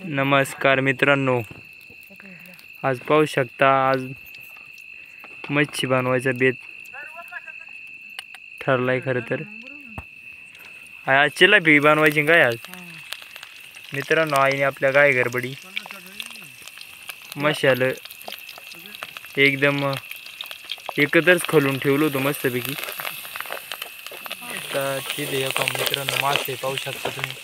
नमस्कार मित्रांनो, आज पाहू शकता आज मच्छी बनवायचा बेत ठरलाय. खरं तर आज चिलापी बनवायची काय आज मित्रांनो. आईने आपल्या गाय गरबडी मशाल एकदम एकत्रच खोलून ठेवलं होतं मस्तपैकी. आता तिथे एका मित्रांनो मासे पाहू शकता तुम्ही.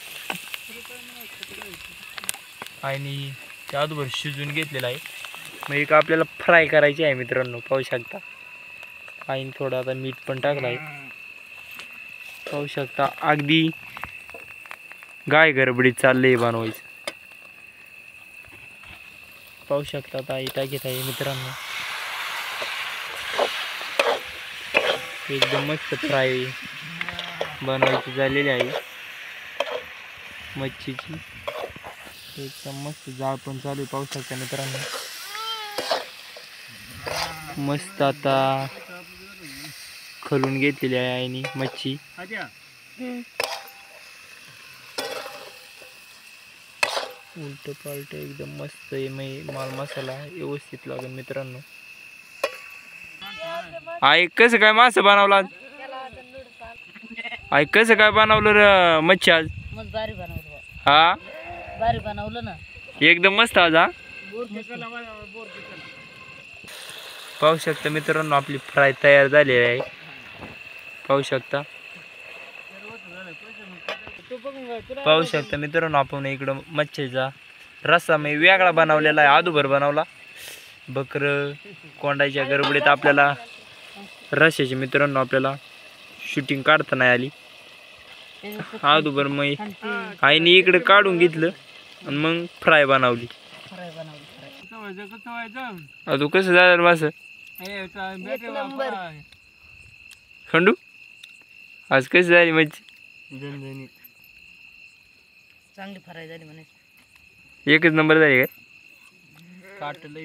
आईने त्यादूभर शिजून घेतलेला आहे. मग एक आपल्याला फ्राय करायची आहे मित्रांनो, पाहू शकता. आईने थोडा आता मीठ पण टाकलं आहे. पाहू शकता अगदी गाय गरबडीत चाललंय बनवायचं. पाहू शकता आता आई टाकीत आहे मित्रांनो. एकदम मस्त फ्राय बनवायची झालेली आहे मच्छीची. एकदम मस्त जाळ पण चालू आहे, पाहू शकता मित्रांनो. मस्त आता खोलून घेतलेली आहे आईने मच्छी. उलट पालट एकदम मस्त आहे. माल मसाला व्यवस्थित लागेल मित्रांनो. आई कसं काय मासं बनवला? आई कसं काय बनवलं र मच्छी आज? हा भारी बनवलं ना एकदम मस्त आज. हा पाहू शकता मित्रांनो आपली फ्राय तयार झालेली आहे. पाहू शकता पाहू शकता मित्रांनो. आपण इकडं मच्छीचा रस्सा मी वेगळा बनवलेला आहे, आदूभर बनवला. बकरं कोंडाच्या गरबडीत आपल्याला रश्याची मित्रांनो आपल्याला शूटिंग काढता नाही आली. आदूभर मग आईने इकडे काढून घेतलं आणि मग फ्राय बनवली. तू कसं झालं मास खंडू? आज कशी झाली मच्छी? चांगली फ्राय झाली म्हणे. एकच नंबर झाली काय? काटलं